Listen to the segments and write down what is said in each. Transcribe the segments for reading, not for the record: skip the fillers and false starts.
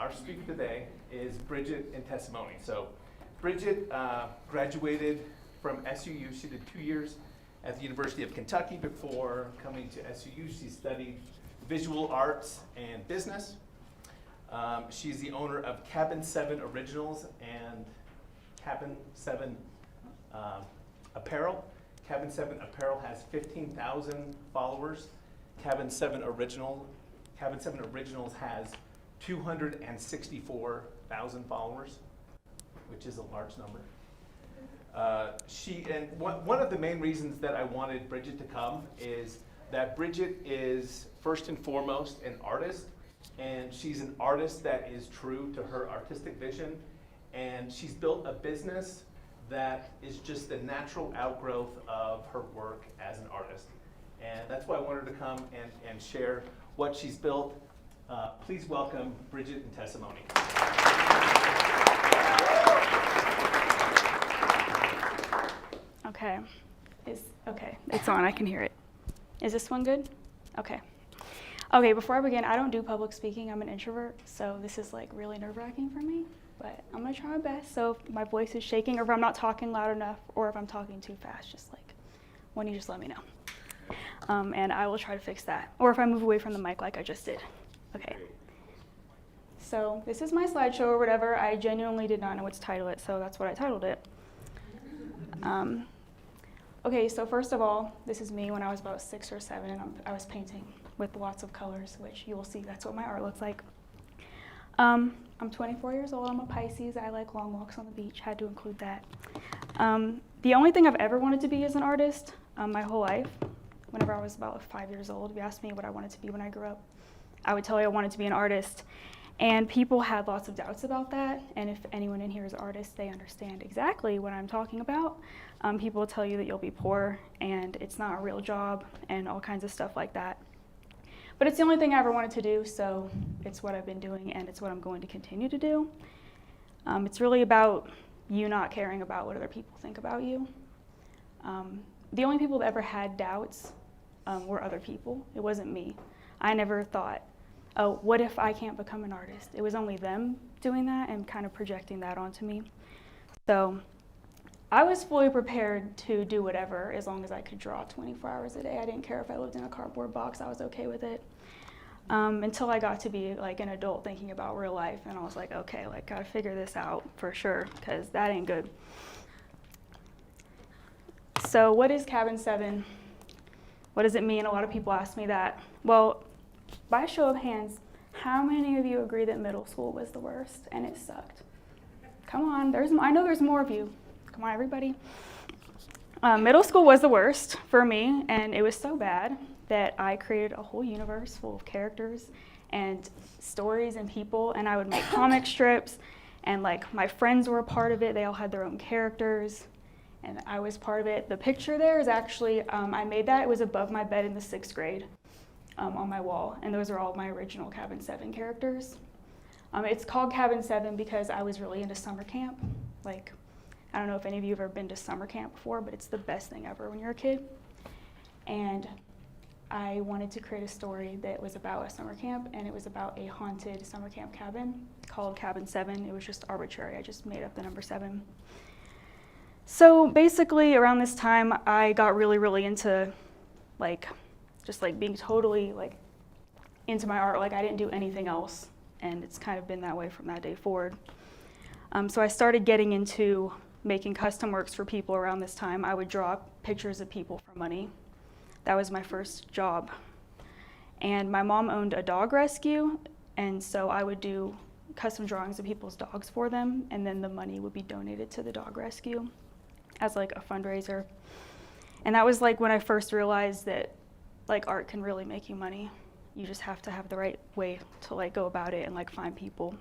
our speaker today is Bridget Intessimone. So Bridget graduated from SUU. She did 2 years at the University of Kentucky before coming to SUU. She studied visual arts and business. She's the owner of Cabin 7 Originals and Cabin 7 Apparel. Cabin 7 Apparel has 15,000 followers. Cabin 7 Originals has 264,000 followers, which is a large number. One of the main reasons that I wanted Bridget to come is that Bridget is first and foremost an artist, and she's an artist that is true to her artistic vision, and she's built a business that is just the natural outgrowth of her work as an artist. And that's why I wanted her to come and share what she's built. Please welcome Bridget Intessimone. Okay, it's on, I can hear it. Is this one good? Okay, before I begin, I don't do public speaking, I'm an introvert, so this is like really nerve-wracking for me, but I'm gonna try my best. So if my voice is shaking, or if I'm not talking loud enough, or if I'm talking too fast, just let me know. And I will try to fix that. Or if I move away from the mic like I just did. Okay. So this is my slideshow or whatever. I genuinely did not know what to title it, so that's what I titled it. Okay, so first of all, this is me when I was about 6 or 7, and I was painting with lots of colors, which you will see that's what my art looks like. I'm 24 years old, I'm a Pisces, I like long walks on the beach, had to include that. The only thing I've ever wanted to be is an artist my whole life. Whenever I was about 5 years old, if you asked me what I wanted to be when I grew up, I would tell you I wanted to be an artist. And people had lots of doubts about that, and if anyone in here is an artist, they understand exactly what I'm talking about. People will tell you that you'll be poor, and it's not a real job, and all kinds of stuff like that. But it's the only thing I ever wanted to do, so it's what I've been doing, and it's what I'm going to continue to do. It's really about you not caring about what other people think about you. The only people that ever had doubts were other people. It wasn't me. I never thought, oh, what if I can't become an artist? It was only them doing that and kind of projecting that onto me. So I was fully prepared to do whatever as long as I could draw 24 hours a day. I didn't care if I lived in a cardboard box, I was okay with it. Until I got to be like an adult thinking about real life, and I was like, okay, gotta figure this out for sure, because that ain't good. So what is Cabin 7? What does it mean? A lot of people ask me that. Well, by a show of hands, how many of you agree that middle school was the worst and it sucked? Come on, I know there's more of you. Come on, everybody. Middle school was the worst for me, and it was so bad that I created a whole universe full of characters and stories and people, and I would make comic strips, and my friends were a part of it. They all had their own characters, and I was part of it. The picture there is actually, I made that. It was above my bed in the 6th grade on my wall, and those are all my original Cabin 7 characters. It's called Cabin 7 because I was really into summer camp. I don't know if any of you have ever been to summer camp before, but it's the best thing ever when you're a kid. And I wanted to create a story that was about a summer camp, and it was about a haunted summer camp cabin called Cabin 7. It was just arbitrary. I just made up the number 7. So basically around this time, I got really into just being totally into my art. I didn't do anything else, and it's kind of been that way from that day forward. So I started getting into making custom works for people around this time. I would draw pictures of people for money. That was my first job. And my mom owned a dog rescue, and so I would do custom drawings of people's dogs for them, and then the money would be donated to the dog rescue as a fundraiser. And that was when I first realized that art can really make you money. You just have to have the right way to go about it and find people.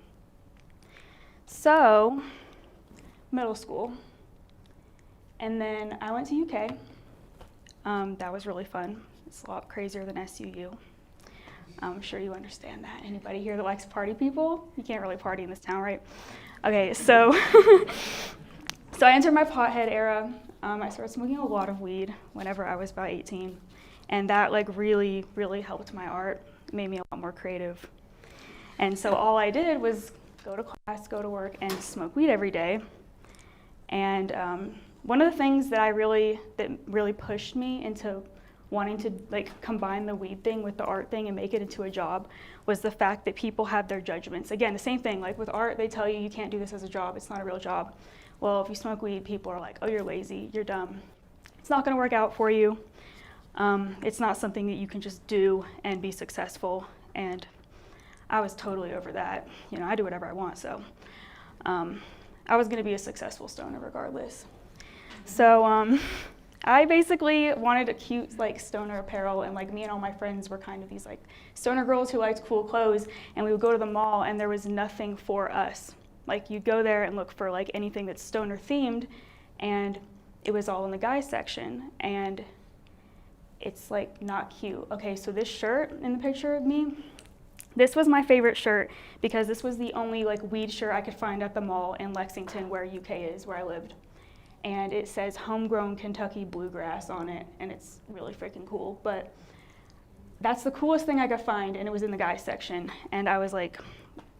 So, middle school. And then I went to UK. That was really fun. It's a lot crazier than SUU. I'm sure you understand that. Anybody here that likes party people? You can't really party in this town, right? Okay, so so I entered my pothead era. I started smoking a lot of weed whenever I was about 18. And that really helped my art. It made me a lot more creative. And so all I did was go to class, go to work, and smoke weed every day. And one of the things that really pushed me into wanting to like combine the weed thing with the art thing and make it into a job was the fact that people have their judgments. Again, the same thing, like with art, they tell you you can't do this as a job, it's not a real job. Well, if you smoke weed, people are like, oh, you're lazy, you're dumb. It's not gonna work out for you. It's not something that you can just do and be successful. And I was totally over that. You know, I do whatever I want, so. I was gonna be a successful stoner regardless. So I basically wanted a cute like stoner apparel, and like me and all my friends were kind of these like stoner girls who liked cool clothes, and we would go to the mall and there was nothing for us. Like you'd go there and look for like anything that's stoner themed, and it was all in the guys section, and it's like not cute. Okay, so this shirt in the picture of me, this was my favorite shirt because this was the only like weed shirt I could find at the mall in Lexington, where UK is, where I lived. And it says homegrown Kentucky bluegrass on it, and it's really freaking cool. But that's the coolest thing I could find, and it was in the guys section. And I was like,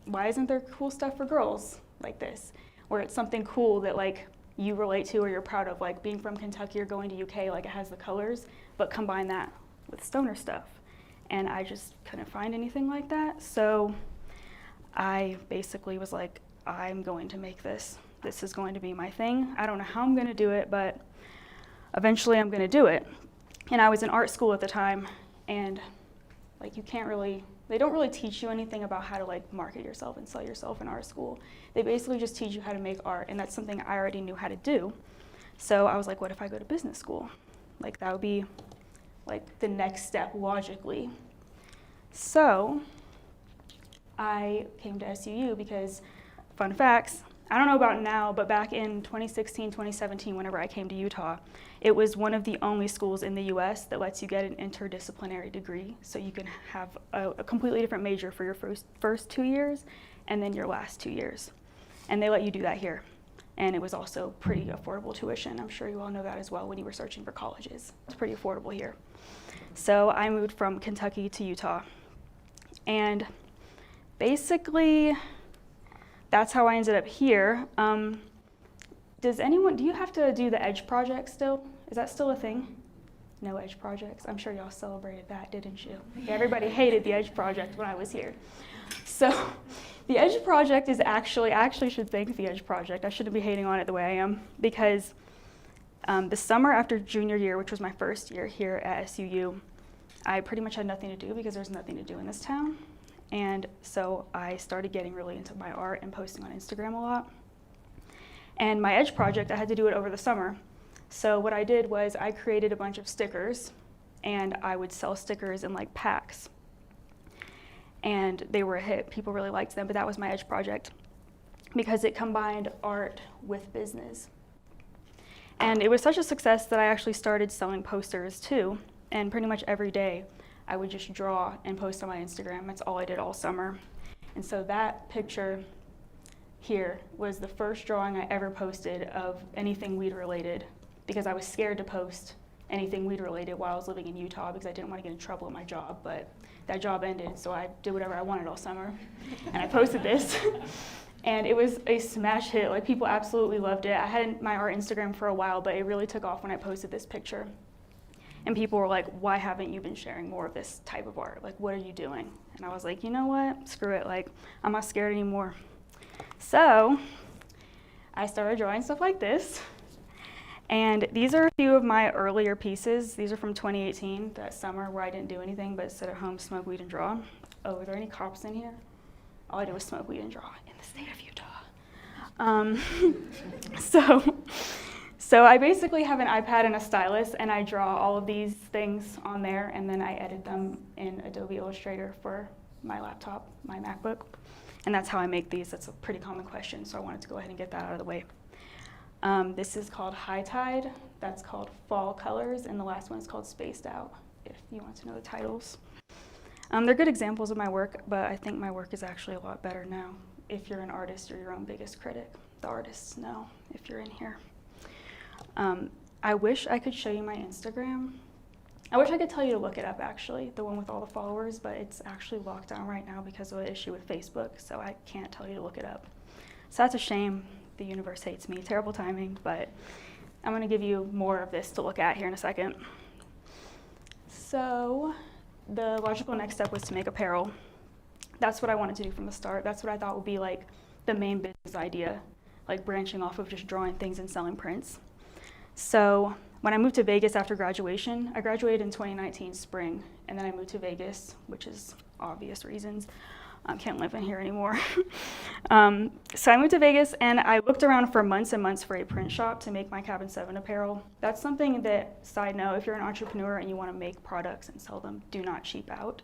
why isn't there cool stuff for girls like this? Where it's something cool that like you relate to or you're proud of, like being from Kentucky or going to UK, like it has the colors, but combine that with stoner stuff. And I just couldn't find anything like that. So I basically was like, I'm going to make this. This is going to be my thing. I don't know how I'm going to do it, but eventually I'm going to do it. And I was in art school at the time, and like they don't really teach you anything about how to like market yourself and sell yourself in art school. They basically just teach you how to make art, and that's something I already knew how to do. So I was like, what if I go to business school? Like that would be like the next step logically. So I came to SUU because, fun facts, I don't know about now, but back in 2016, 2017, whenever I came to Utah, it was one of the only schools in the US that lets you get an interdisciplinary degree. So you can have a completely different major for your first 2 years and then your last 2 years. And they let you do that here. And it was also pretty affordable tuition. I'm sure you all know that as well when you were searching for colleges. It's pretty affordable here. So I moved from Kentucky to Utah. And basically, that's how I ended up here. Do you have to do the EDGE project still? Is that still a thing? No EDGE projects? I'm sure y'all celebrated that, didn't you? Yeah, everybody hated the EDGE project when I was here. So the EDGE project is I actually should thank the EDGE project. I shouldn't be hating on it the way I am, because the summer after junior year, which was my first year here at SUU, I pretty much had nothing to do because there's nothing to do in this town. And so I started getting really into my art and posting on Instagram a lot. And my EDGE project, I had to do it over the summer. So what I did was I created a bunch of stickers, and I would sell stickers in like packs. And they were a hit. People really liked them, but that was my EDGE project because it combined art with business. And it was such a success that I actually started selling posters too. And pretty much every day, I would just draw and post on my Instagram. That's all I did all summer. And so that picture here was the first drawing I ever posted of anything weed related, because I was scared to post anything weed related while I was living in Utah because I didn't want to get in trouble at my job. But that job ended, so I did whatever I wanted all summer. And I posted this. And it was a smash hit. Like, people absolutely loved it. I had my art Instagram for a while, but it really took off when I posted this picture. And people were like, why haven't you been sharing more of this type of art? Like, what are you doing? And I was like, you know what? Screw it. Like, I'm not scared anymore. So I started drawing stuff like this. And these are a few of my earlier pieces. These are from 2018, that summer where I didn't do anything but sit at home, smoke weed, and draw. Oh, are there any cops in here? All I did was smoke weed and draw in the state of Utah. So I basically have an iPad and a stylus, and I draw all of these things on there, and then I edit them in Adobe Illustrator for my laptop, my MacBook. And that's how I make these. That's a pretty common question, so I wanted to go ahead and get that out of the way. This is called High Tide. That's called Fall Colors, and the last one is called Spaced Out, if you want to know the titles. They're good examples of my work, but I think my work is actually a lot better now. If you're an artist, you're your own biggest critic. The artists know if you're in here. I wish I could show you my Instagram, I wish I could tell you to look it up, actually, the one with all the followers, but it's actually locked down right now because of an issue with Facebook, so I can't tell you to look it up. So that's a shame. The universe hates me. Terrible timing, but I'm going to give you more of this to look at here in a second. So the logical next step was to make apparel. That's what I wanted to do from the start. That's what I thought would be like the main business idea, like branching off of just drawing things and selling prints. So when I moved to Vegas after graduation, I graduated in 2019 spring, and then I moved to Vegas, which is obvious reasons. I can't live in here anymore. So I moved to Vegas, and I looked around for months and months for a print shop to make my Cabin 7 apparel. That's something that, side note, if you're an entrepreneur and you want to make products and sell them, do not cheap out.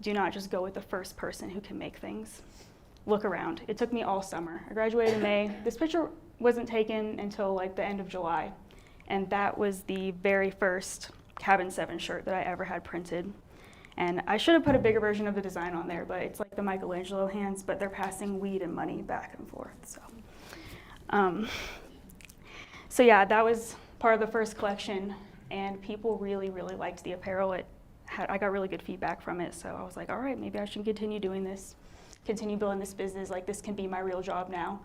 Do not just go with the first person who can make things. Look around. It took me all summer. I graduated in May. This picture wasn't taken until like the end of July. And that was the very first Cabin 7 shirt that I ever had printed. And I should have put a bigger version of the design on there, but it's like the Michelangelo hands, but they're passing weed and money back and forth. So yeah, that was part of the first collection, and people really, really liked the apparel. I got really good feedback from it, so I was like, all right, maybe I should continue doing this, continue building this business. Like, this can be my real job now.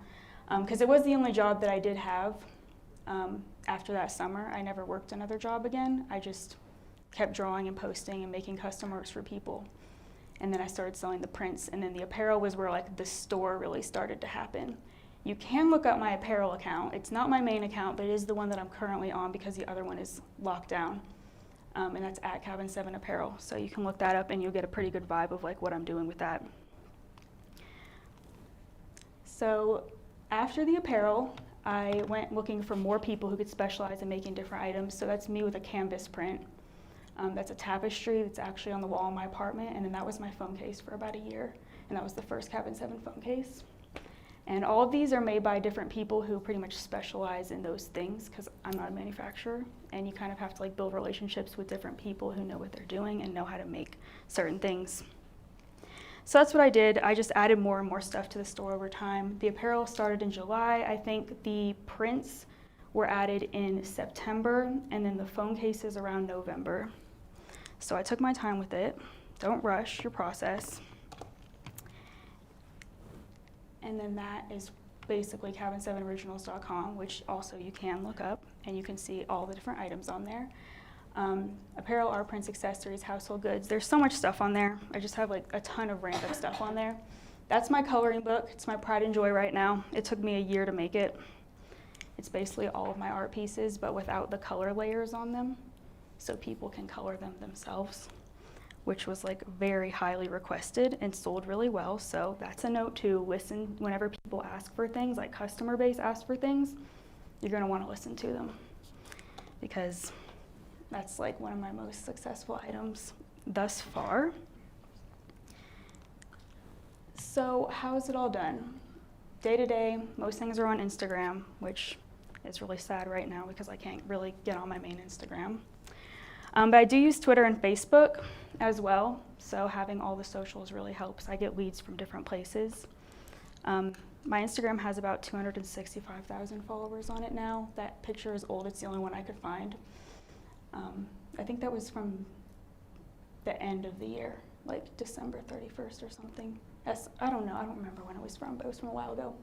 Because it was the only job that I did have after that summer. I never worked another job again. I just kept drawing and posting and making custom works for people. And then I started selling the prints, and then the apparel was where like the store really started to happen. You can look up my apparel account. It's not my main account, but it is the one that I'm currently on because the other one is locked down. And that's at Cabin 7 Apparel. So you can look that up and you'll get a pretty good vibe of like what I'm doing with that. So after the apparel, I went looking for more people who could specialize in making different items. So that's me with a canvas print. That's a tapestry that's actually on the wall in my apartment, and then that was my phone case for about a year, and that was the first Cabin 7 phone case. And all of these are made by different people who pretty much specialize in those things, because I'm not a manufacturer, and you kind of have to like build relationships with different people who know what they're doing and know how to make certain things. So that's what I did. I just added more and more stuff to the store over time. The apparel started in July. I think the prints were added in September, and then the phone cases around November. So I took my time with it. Don't rush your process. And then that is basically cabin7originals.com, which also you can look up, and you can see all the different items on there. Apparel, art prints, accessories, household goods. There's so much stuff on there. I just have like a ton of random stuff on there. That's my coloring book. It's my pride and joy right now. It took me a year to make it. It's basically all of my art pieces, but without the color layers on them, so people can color them themselves, which was like very highly requested and sold really well. So that's a note to listen whenever people ask for things, like customer base asks for things, you're gonna wanna listen to them, because that's like one of my most successful items thus far. So how is it all done? Day to day, most things are on Instagram, which is really sad right now because I can't really get on my main Instagram. But I do use Twitter and Facebook as well, so having all the socials really helps. I get leads from different places. My Instagram has about 265,000 followers on it now. That picture is old, it's the only one I could find. I think that was from the end of the year, like December 31st or something. I don't know, I don't remember when it was from, but it was from a while ago.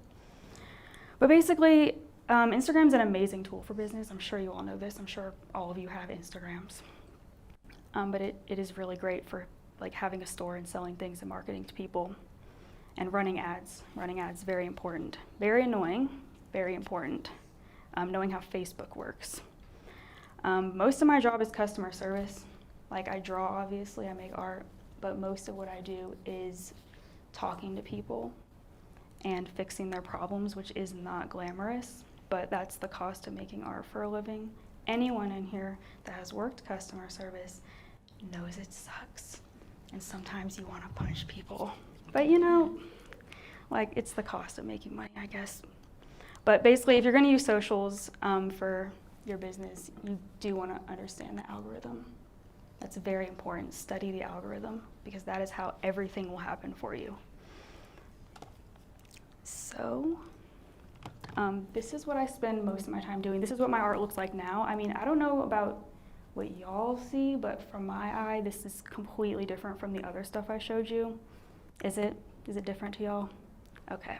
But basically, Instagram's an amazing tool for business. I'm sure you all know this. I'm sure all of you have Instagrams. But it is really great for like having a store and selling things and marketing to people. And running ads. Running ads, very important. Very annoying, very important. Knowing how Facebook works. Most of my job is customer service. Like, I draw, obviously, I make art, but most of what I do is talking to people and fixing their problems, which is not glamorous, but that's the cost of making art for a living. Anyone in here that has worked customer service knows it sucks. And sometimes you want to punch people. But you know, like, it's the cost of making money, I guess. But basically, if you're going to use socials for your business, you do want to understand the algorithm. That's very important. Study the algorithm, because that is how everything will happen for you. So this is what I spend most of my time doing. This is what my art looks like now. I mean, I don't know about what y'all see, but from my eye, this is completely different from the other stuff I showed you. Is it different to y'all? Okay.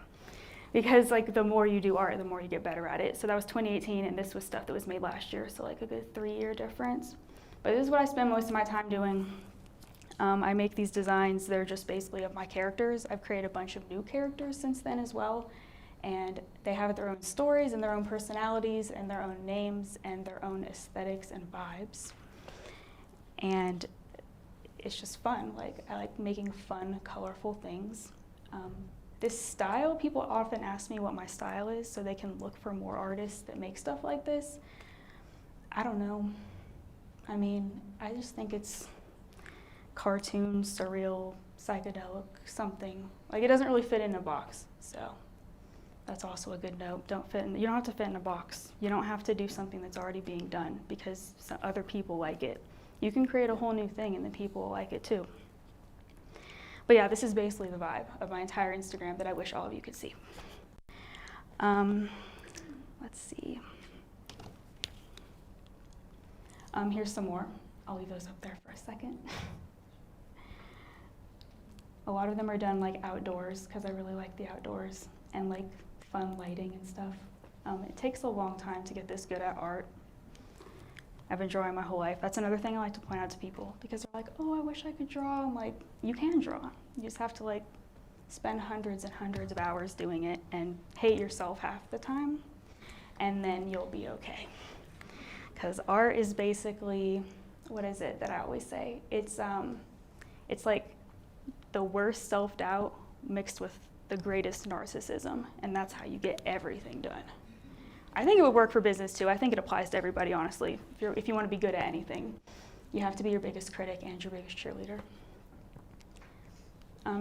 Because like the more you do art, the more you get better at it. So that was 2018, and this was stuff that was made last year, so like a good 3-year difference. But this is what I spend most of my time doing. I make these designs, they're just basically of my characters. I've created a bunch of new characters since then as well. And they have their own stories and their own personalities and their own names and their own aesthetics and vibes. And it's just fun. Like, I like making fun, colorful things. This style, people often ask me what my style is so they can look for more artists that make stuff like this. I don't know. I mean, I just think it's cartoon, surreal, psychedelic, something. Like, it doesn't really fit in a box, so that's also a good note. You don't have to fit in a box. You don't have to do something that's already being done because other people like it. You can create a whole new thing and then people will like it too. But yeah, this is basically the vibe of my entire Instagram that I wish all of you could see. Let's see. Here's some more. I'll leave those up there for a second. A lot of them are done like outdoors because I really like the outdoors and like fun lighting and stuff. It takes a long time to get this good at art. I've been drawing my whole life. That's another thing I like to point out to people because they're like, oh, I wish I could draw. I'm like, you can draw. You just have to like spend hundreds and hundreds of hours doing it and hate yourself half the time, and then you'll be okay. Because art is basically, what is it that I always say? It's like the worst self-doubt mixed with the greatest narcissism, and that's how you get everything done. I think it would work for business too. I think it applies to everybody, honestly. If you want to be good at anything, you have to be your biggest critic and your biggest cheerleader.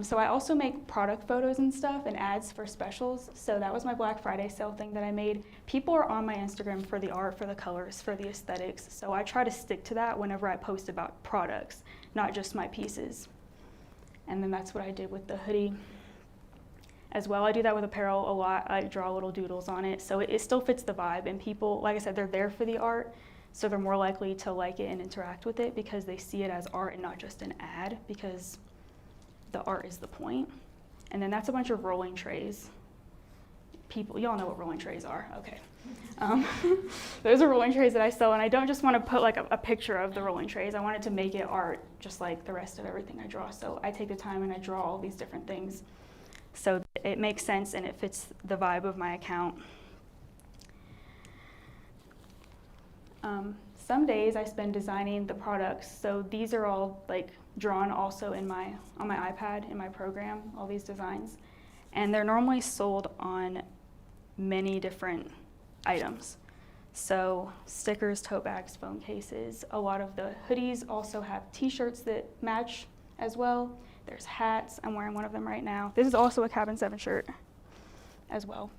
So I also make product photos and stuff and ads for specials. So that was my Black Friday sale thing that I made. People are on my Instagram for the art, for the colors, for the aesthetics. So I try to stick to that whenever I post about products, not just my pieces. And then that's what I did with the hoodie as well. I do that with apparel a lot. I draw little doodles on it. So it still fits the vibe. And people, like I said, they're there for the art. So they're more likely to like it and interact with it because they see it as art and not just an ad, because the art is the point. And then that's a bunch of rolling trays. Y'all know what rolling trays are, okay. Those are rolling trays that I sell, and I don't just want to put like a picture of the rolling trays. I wanted to make it art just like the rest of everything I draw. So I take the time and I draw all these different things. So it makes sense and it fits the vibe of my account. Some days I spend designing the products. So these are all like drawn also on my iPad in my program, all these designs. And they're normally sold on many different items. So stickers, tote bags, phone cases. A lot of the hoodies also have t-shirts that match as well. There's hats. I'm wearing one of them right now. This is also a Cabin 7 shirt as well.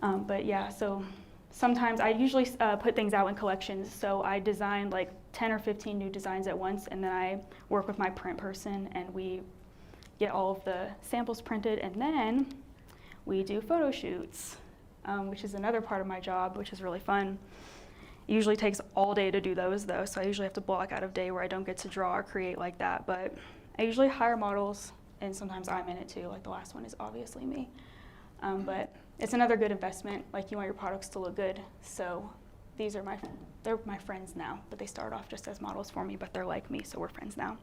But yeah, so sometimes I usually put things out in collections. So I design like 10 or 15 new designs at once, and then I work with my print person and we get all of the samples printed, and then we do photo shoots, which is another part of my job, which is really fun. It usually takes all day to do those though, so I usually have to block out a day where I don't get to draw or create like that, but I usually hire models, and sometimes I'm in it too, like the last one is obviously me. But it's another good investment, like you want your products to look good, so they're my friends now, but they started off just as models for me, but they're like me, so we're friends now.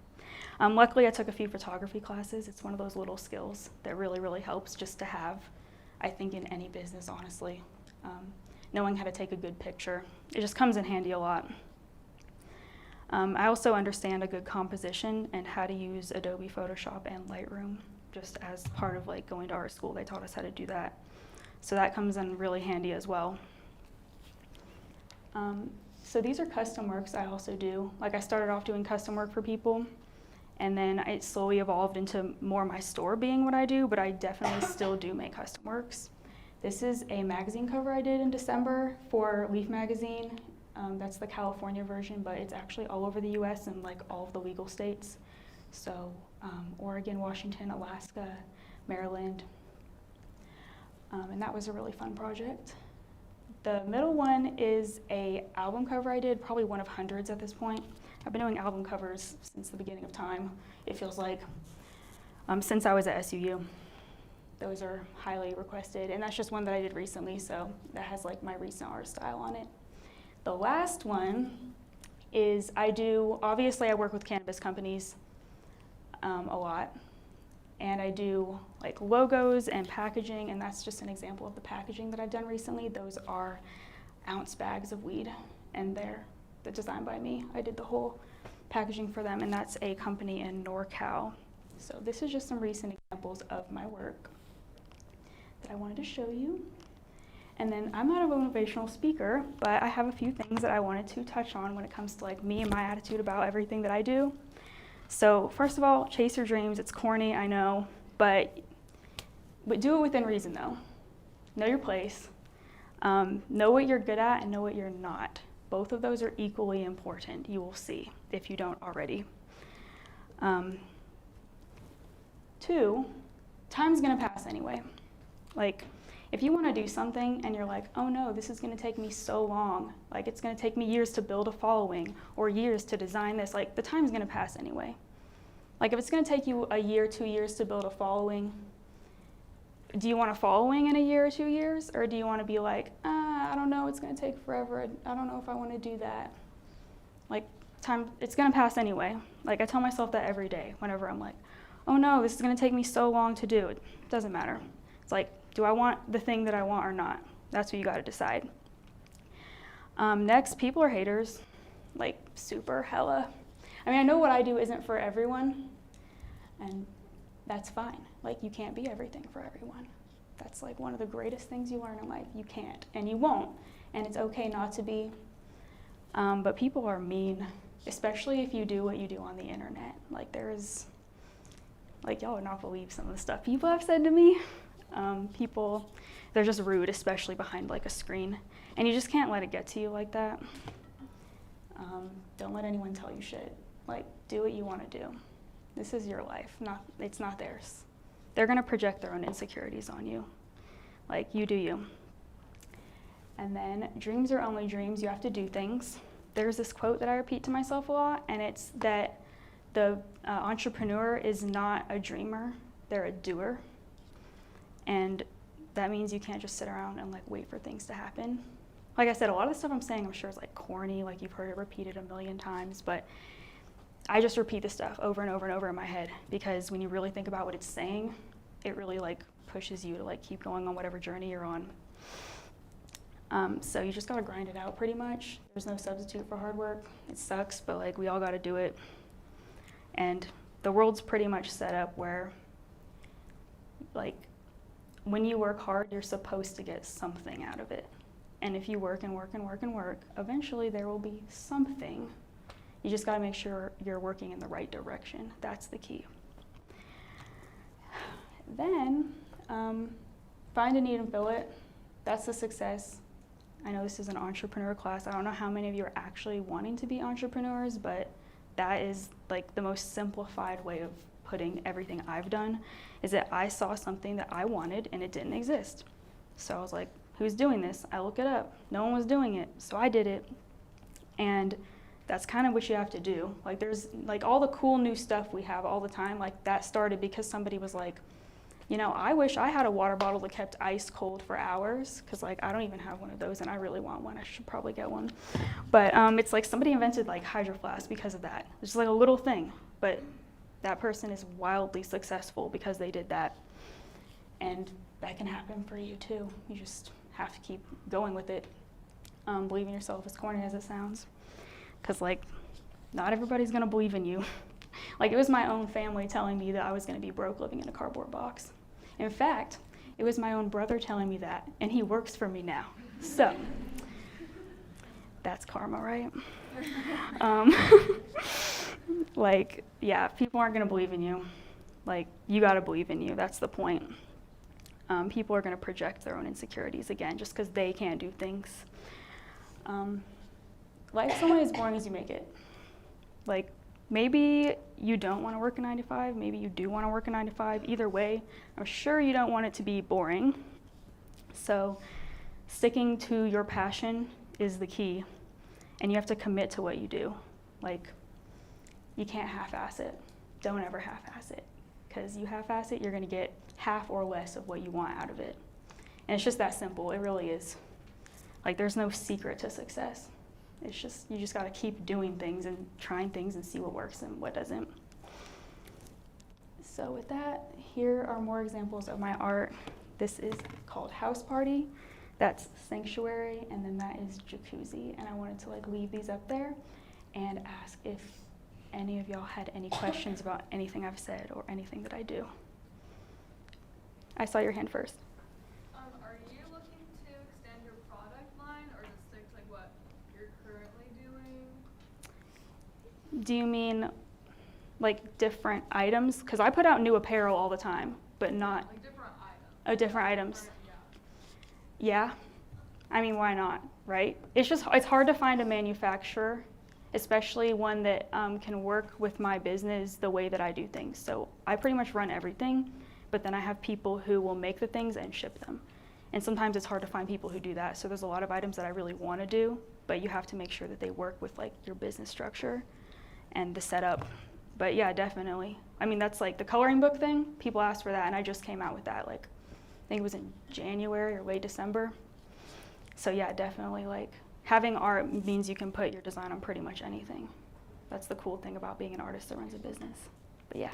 Luckily I took a few photography classes. It's one of those little skills that really, really helps just to have, I think, in any business, honestly. Knowing how to take a good picture. It just comes in handy a lot. I also understand a good composition and how to use Adobe Photoshop and Lightroom, just as part of like going to art school. They taught us how to do that. So that comes in really handy as well. So these are custom works I also do. Like I started off doing custom work for people, and then it slowly evolved into more my store being what I do, but I definitely still do make custom works. This is a magazine cover I did in December for Leaf magazine. That's the California version, but it's actually all over the US and like all of the legal states. So Oregon, Washington, Alaska, Maryland. And that was a really fun project. The middle one is a album cover I did, probably one of hundreds at this point. I've been doing album covers since the beginning of time, it feels like, since I was at SUU. Those are highly requested, and that's just one that I did recently, so that has like my recent art style on it. The last one is obviously I work with cannabis companies a lot, and I do like logos and packaging, and that's just an example of the packaging that I've done recently. Those are ounce bags of weed, and they're designed by me. I did the whole packaging for them, and that's a company in NorCal. So this is just some recent examples of my work that I wanted to show you. And then I'm not a motivational speaker, but I have a few things that I wanted to touch on when it comes to like me and my attitude about everything that I do. So first of all, chase your dreams. It's corny, I know, but do it within reason though. Know your place. Know what you're good at and know what you're not. Both of those are equally important, you will see, if you don't already. 2, time's gonna pass anyway. Like, if you wanna do something and you're like, oh no, this is gonna take me so long, like it's gonna take me years to build a following or years to design this, like the time's gonna pass anyway. Like if it's gonna take you a year, 2 years to build a following, do you want a following in a year or 2 years? Or do you wanna be like, I don't know, it's gonna take forever, I don't know if I wanna do that. Like time, it's gonna pass anyway. Like I tell myself that every day whenever I'm like, oh no, this is gonna take me so long to do. It doesn't matter. It's like, do I want the thing that I want or not? That's what you gotta decide. Next, people are haters, like super hella. I mean, I know what I do isn't for everyone, and that's fine. Like you can't be everything for everyone. That's like one of the greatest things you learn in life. You can't, and you won't, and it's okay not to be. But people are mean, especially if you do what you do on the internet. Like y'all would not believe some of the stuff people have said to me. People, they're just rude, especially behind like a screen. And you just can't let it get to you like that. Don't let anyone tell you shit. Like, do what you want to do. This is your life, it's not theirs. They're gonna project their own insecurities on you. Like, you do you. And then, dreams are only dreams, you have to do things. There's this quote that I repeat to myself a lot, and it's that the entrepreneur is not a dreamer, they're a doer. And that means you can't just sit around and like wait for things to happen. Like I said, a lot of the stuff I'm saying I'm sure is like corny, like you've heard it repeated a million times, but I just repeat this stuff over and over and over in my head because when you really think about what it's saying, it really like pushes you to like keep going on whatever journey you're on. So you just gotta grind it out pretty much. There's no substitute for hard work. It sucks, but like we all gotta do it. And the world's pretty much set up where like when you work hard, you're supposed to get something out of it. And if you work and work and work and work, eventually there will be something. You just gotta make sure you're working in the right direction. That's the key. Then, find a need and fill it. That's the success. I know this is an entrepreneur class. I don't know how many of you are actually wanting to be entrepreneurs, but that is like the most simplified way of putting everything I've done, is that I saw something that I wanted and it didn't exist. So I was like, who's doing this? I look it up. No one was doing it, so I did it. And that's kind of what you have to do. Like there's like all the cool new stuff we have all the time, like that started because somebody was like, you know, I wish I had a water bottle that kept ice cold for hours, because like I don't even have one of those and I really want one. I should probably get one. But it's like somebody invented like Hydro Flask because of that. It's just like a little thing, but that person is wildly successful because they did that. And that can happen for you too. You just have to keep going with it. Believe in yourself, as corny as it sounds. Because like, not everybody's gonna believe in you. Like it was my own family telling me that I was gonna be broke living in a cardboard box. In fact, it was my own brother telling me that, and he works for me now. So, that's karma, right? Like, yeah, people aren't gonna believe in you. Like, you gotta believe in you, that's the point. People are gonna project their own insecurities again, just because they can't do things. Life's only as boring as you make it. Like, maybe you don't want to work a 9 to 5, maybe you do want to work a 9 to 5. Either way, I'm sure you don't want it to be boring. So sticking to your passion is the key, and you have to commit to what you do. Like, you can't half-ass it. Don't ever half-ass it, because you half-ass it, you're going to get half or less of what you want out of it. And it's just that simple. It really is. Like, there's no secret to success. It's just, you just got to keep doing things and trying things and see what works and what doesn't. So with that, here are more examples of my art. This is called House Party. That's Sanctuary, and then that is Jacuzzi. And I wanted to like leave these up there and ask if any of y'all had any questions about anything I've said or anything that I do. I saw your hand first. Are you looking to extend your product line or just stick to like what you're currently doing? Do you mean like different items? Because I put out new apparel all the time, but not Like different items. oh, different items. Yeah. Yeah, I mean, why not, right? It's hard to find a manufacturer, especially one that can work with my business the way that I do things. So I pretty much run everything, but then I have people who will make the things and ship them. And sometimes it's hard to find people who do that. So there's a lot of items that I really want to do, but you have to make sure that they work with like your business structure and the setup. But yeah, definitely. I mean, that's like the coloring book thing. People ask for that, and I just came out with that like, I think it was in January or late December. So yeah, definitely like having art means you can put your design on pretty much anything. That's the cool thing about being an artist that runs a business. But yeah,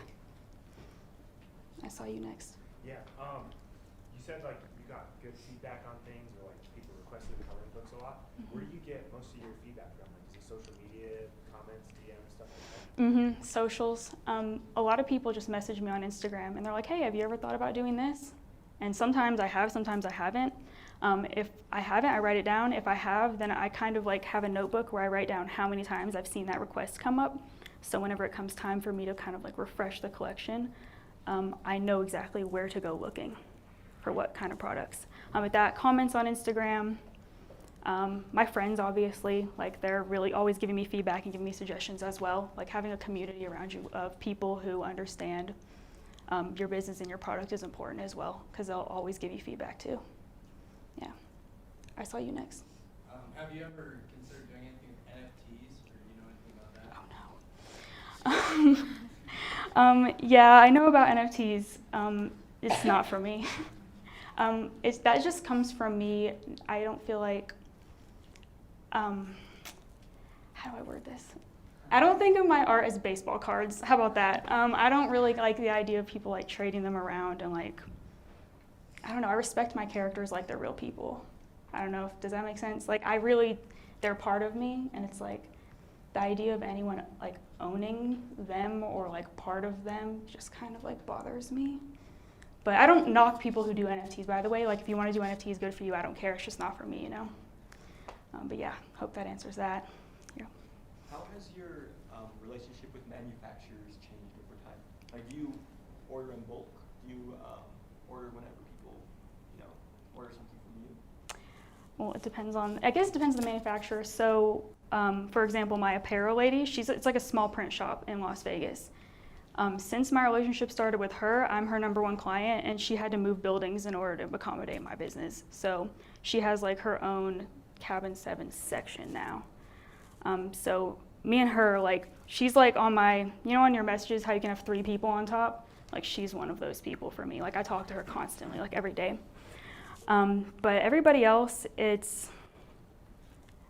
I saw you next. Yeah, you said like you got good feedback on things, or like people requested coloring books a lot. Mm-hmm. Where do you get most of your feedback from? Like, is it social media, comments, DMs, stuff like that? Socials. A lot of people just message me on Instagram and they're like, hey, have you ever thought about doing this? And sometimes I have, sometimes I haven't. If I haven't, I write it down. If I have, then I kind of like have a notebook where I write down how many times I've seen that request come up. So whenever it comes time for me to kind of like refresh the collection, I know exactly where to go looking for what kind of products. With that, comments on Instagram. My friends, obviously, like they're really always giving me feedback and giving me suggestions as well. Like having a community around you of people who understand your business and your product is important as well, because they'll always give you feedback too. Yeah. I saw you next. Have you ever considered doing anything with NFTs, or do you know anything about that? Oh no. Yeah, I know about NFTs. It's not for me. That just comes from me. I don't feel like, how do I word this? I don't think of my art as baseball cards. How about that? I don't really like the idea of people like trading them around and like, I don't know, I respect my characters like they're real people. I don't know, does that make sense? Like they're part of me, and it's like the idea of anyone like owning them or like part of them just kind of like bothers me. But I don't knock people who do NFTs, by the way. Like if you want to do NFTs, good for you. I don't care, it's just not for me, you know? But yeah, hope that answers that. Yeah. How has your relationship with manufacturers changed over time? Like, do you order in bulk? Do you order whenever people, order something from you? Well, I guess it depends on the manufacturer. So, for example, my apparel lady, it's like a small print shop in Las Vegas. Since my relationship started with her, I'm her #1 client, and she had to move buildings in order to accommodate my business. So she has like her own Cabin 7 section now. So me and her, like, she's like on my, on your messages, how you can have 3 people on top? Like, she's one of those people for me. Like, I talk to her constantly, like every day. But everybody else, it's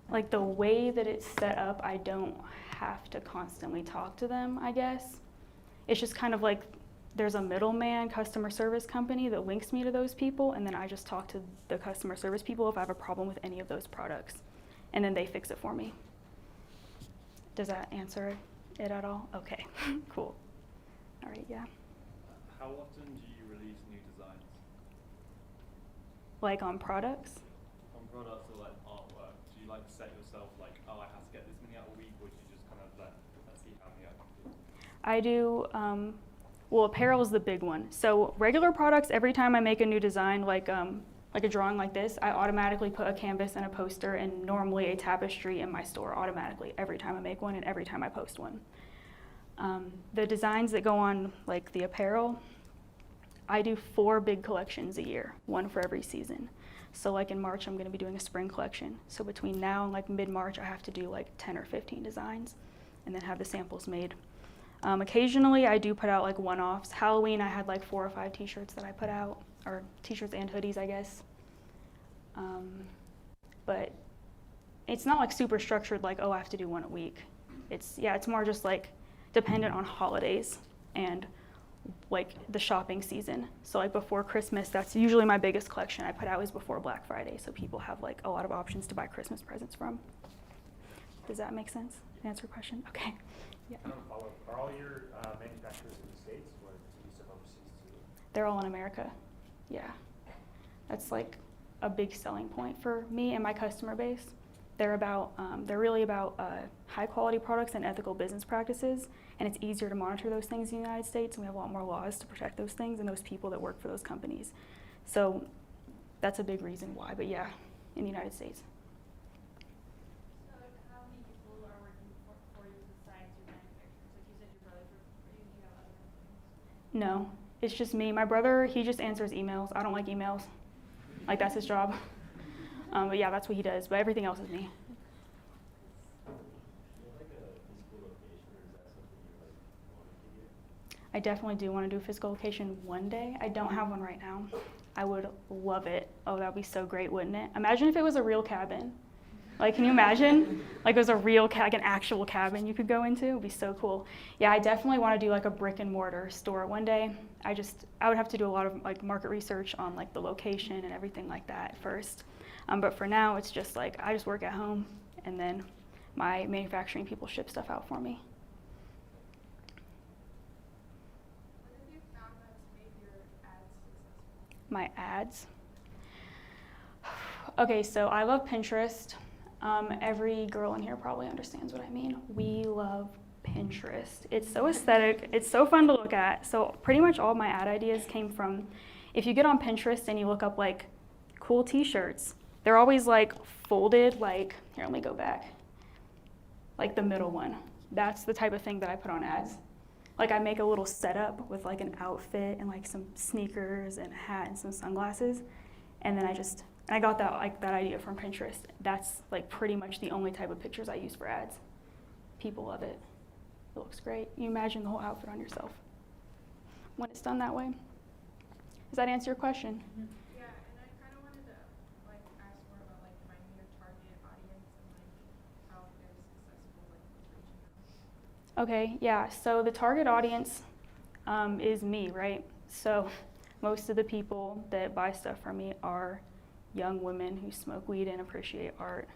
like the way that it's set up, I don't have to constantly talk to them, I guess. It's just kind of like there's a middleman customer service company that links me to those people, and then I just talk to the customer service people if I have a problem with any of those products, and then they fix it for me. Does that answer it at all? Okay, cool. All right, yeah. How often do you release new designs? Like on products? On products or like artwork? Do you like set yourself like, I have to get this many out a week, or do you just kind of let's see how many I can do? I do, well, apparel is the big one. So regular products, every time I make a new design, like a drawing like this, I automatically put a canvas and a poster and normally a tapestry in my store automatically every time I make one and every time I post one. The designs that go on like the apparel, I do 4 big collections a year, 1 for every season. So like in March, I'm gonna be doing a spring collection. So between now and like mid-March, I have to do like 10 or 15 designs and then have the samples made. Occasionally, I do put out like one-offs. Halloween, I had like 4 or 5 t-shirts that I put out, or t-shirts and hoodies, I guess. But it's not like super structured, like, oh, I have to do one a week. It's more just like dependent on holidays and like the shopping season. So like before Christmas, that's usually my biggest collection I put out is before Black Friday. So people have like a lot of options to buy Christmas presents from. Does that make sense? Answer your question? Okay. Yeah. Follow up. Are all your manufacturers in the States, or do you sell overseas too? They're all in America. Yeah. That's like a big selling point for me and my customer base. They're really about high quality products and ethical business practices, and it's easier to monitor those things in the United States, and we have a lot more laws to protect those things and those people that work for those companies. So that's a big reason why, but yeah, in the United States. So how many people are working for you besides your manufacturers? Like you said, your brothers work for you, do you have other employees? No, it's just me. My brother, he just answers emails. I don't like emails. Like that's his job. But yeah, that's what he does, but everything else is me. I definitely do want to do a physical location one day. I don't have one right now. I would love it. Oh, that would be so great, wouldn't it? Imagine if it was a real cabin. Like, can you imagine? Like, it was a real, like an actual cabin you could go into. It would be so cool. Yeah, I definitely want to do like a brick and mortar store one day. I would have to do a lot of like market research on like the location and everything like that first. But for now, it's just like, I just work at home and then my manufacturing people ship stuff out for me. What have you found that's made your ads successful? My ads. Okay, so I love Pinterest. Every girl in here probably understands what I mean. We love Pinterest. It's so aesthetic. It's so fun to look at. So pretty much all my ad ideas came from, if you get on Pinterest and you look up like cool t-shirts, they're always like folded, like, here, let me go back. Like the middle one. That's the type of thing that I put on ads. Like I make a little setup with like an outfit and like some sneakers and a hat and some sunglasses. And then I got that idea from Pinterest. That's like pretty much the only type of pictures I use for ads. People love it. It looks great. You imagine the whole outfit on yourself when it's done that way. Does that answer your question? Mm-hmm. Yeah, and I kind of wanted to like ask more about like finding your target audience and like how they're successful like with reaching out. Okay, yeah, so the target audience is me, right? So most of the people that buy stuff from me are young women who smoke weed and appreciate art.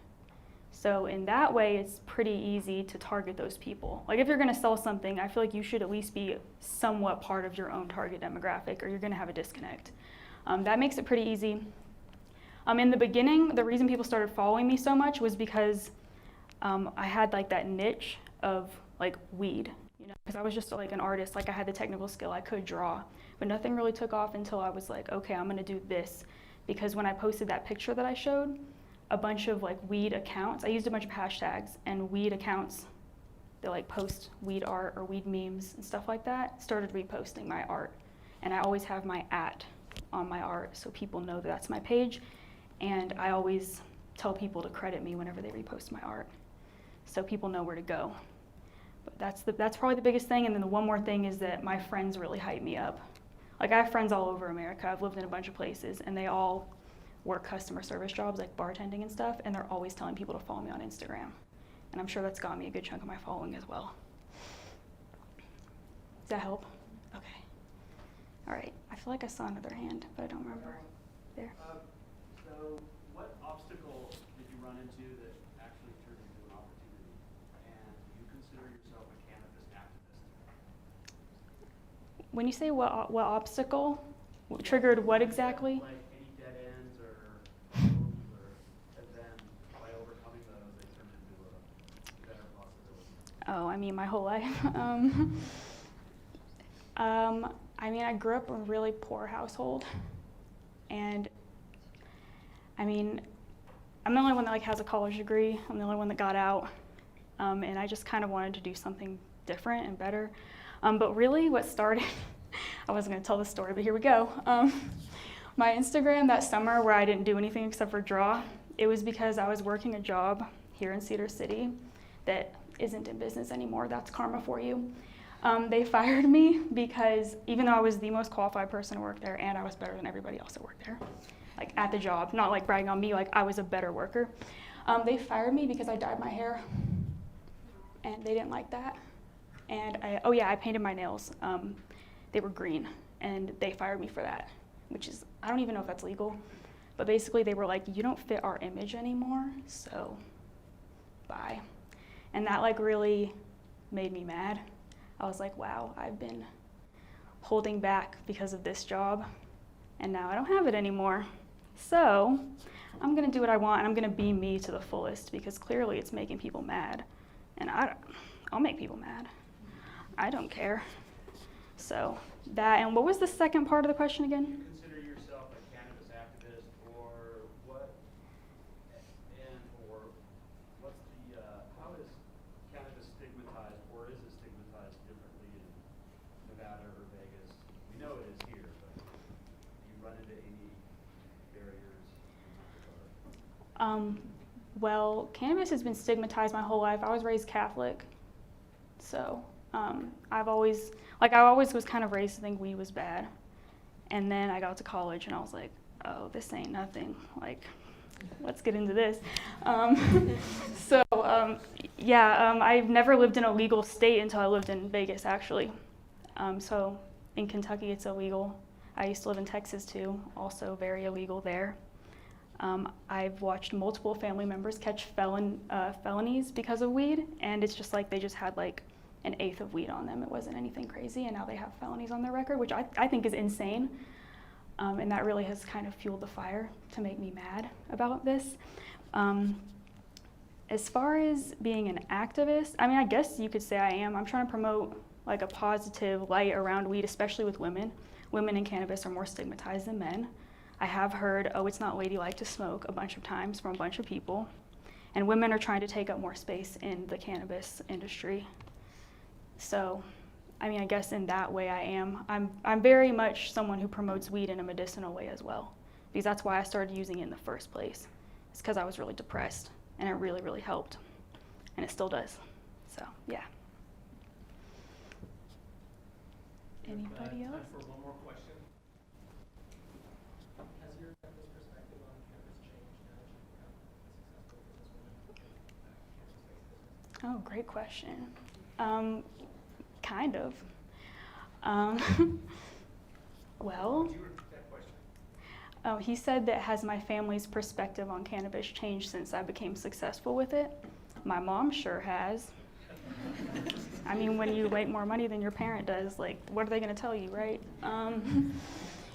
So in that way, it's pretty easy to target those people. Like if you're gonna sell something, I feel like you should at least be somewhat part of your own target demographic or you're gonna have a disconnect. That makes it pretty easy. In the beginning, the reason people started following me so much was because I had like that niche of like weed, you know, because I was just like an artist, like I had the technical skill, I could draw, but nothing really took off until I was like, okay, I'm gonna do this. Because when I posted that picture that I showed, a bunch of like weed accounts, I used a bunch of hashtags, and weed accounts that like post weed art or weed memes and stuff like that started reposting my art. And I always have my @ on my art so people know that that's my page. And I always tell people to credit me whenever they repost my art so people know where to go. But that's probably the biggest thing. And then the one more thing is that my friends really hype me up. Like I have friends all over America. I've lived in a bunch of places and they all work customer service jobs like bartending and stuff, and they're always telling people to follow me on Instagram. And I'm sure that's got me a good chunk of my following as well. Does that help? Okay. All right. I feel like I saw another hand, but I don't remember. There. So what obstacle did you run into that actually turned into an opportunity? And do you consider yourself a cannabis activist? When you say what obstacle, triggered what exactly? Like any dead ends or problems, and then by overcoming those, they turn into a better possibility. Oh, I mean, my whole life. I mean, I grew up in a really poor household, and I mean, I'm the only one that like has a college degree. I'm the only one that got out, and I just kind of wanted to do something different and better. But really, what started, I wasn't going to tell this story, but here we go. My Instagram that summer where I didn't do anything except for draw, it was because I was working a job here in Cedar City that isn't in business anymore. That's karma for you. They fired me because even though I was the most qualified person to work there and I was better than everybody else that worked there, like at the job, not like bragging on me, like I was a better worker. They fired me because I dyed my hair and they didn't like that. And I painted my nails. They were green and they fired me for that, which is, I don't even know if that's legal, but basically they were like, you don't fit our image anymore, so bye. And that like really made me mad. I was like, wow, I've been holding back because of this job and now I don't have it anymore. So I'm gonna do what I want and I'm gonna be me to the fullest because clearly it's making people mad. And I'll make people mad. I don't care. So that, and what was the second part of the question again? Do you consider yourself a cannabis activist, or what, or what's the, how is cannabis stigmatized, or is it stigmatized differently in Nevada or Vegas? We know it is here, but do you run into any barriers in that regard? Well, cannabis has been stigmatized my whole life. I was raised Catholic, so I always was kind of raised to think weed was bad. And then I got to college and I was like, oh, this ain't nothing. Like, let's get into this. I've never lived in a legal state until I lived in Vegas, actually. So in Kentucky, it's illegal. I used to live in Texas too, also very illegal there. I've watched multiple family members catch felonies because of weed, and it's just like they just had like an eighth of weed on them. It wasn't anything crazy, and now they have felonies on their record, which I think is insane. And that really has kind of fueled the fire to make me mad about this. As far as being an activist, I mean, I guess you could say I am. I'm trying to promote like a positive light around weed, especially with women. Women in cannabis are more stigmatized than men. I have heard, oh, it's not ladylike to smoke a bunch of times from a bunch of people. And women are trying to take up more space in the cannabis industry. So, I mean, I guess in that way I am. I'm very much someone who promotes weed in a medicinal way as well, because that's why I started using it in the first place. It's because I was really depressed, and it really, really helped. And it still does. So, yeah. Anybody else? Time for one more question. Has your family's perspective on cannabis changed now that you've become a successful businesswoman in cannabis-based business? Oh, great question. Kind of. Well, Would you repeat that question? oh, he said that has my family's perspective on cannabis changed since I became successful with it? My mom sure has. I mean, when you make more money than your parent does, like, what are they gonna tell you, right?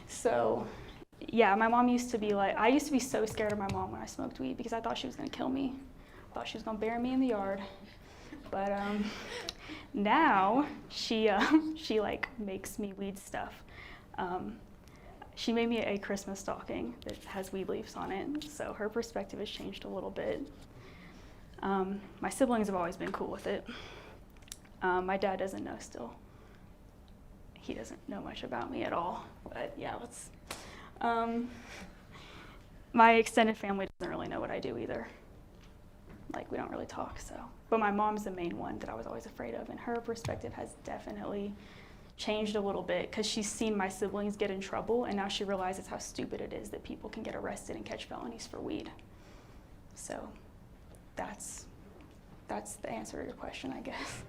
So, yeah, my mom used to be like, I used to be so scared of my mom when I smoked weed because I thought she was gonna kill me. I thought she was gonna bury me in the yard. But now she like makes me weed stuff. She made me a Christmas stocking that has weed leaves on it, so her perspective has changed a little bit. My siblings have always been cool with it. My dad doesn't know still. He doesn't know much about me at all, but yeah, let's. My extended family doesn't really know what I do either. Like, we don't really talk, so. But my mom's the main one that I was always afraid of, and her perspective has definitely changed a little bit because she's seen my siblings get in trouble, and now she realizes how stupid it is that people can get arrested and catch felonies for weed. So that's the answer to your question, I guess.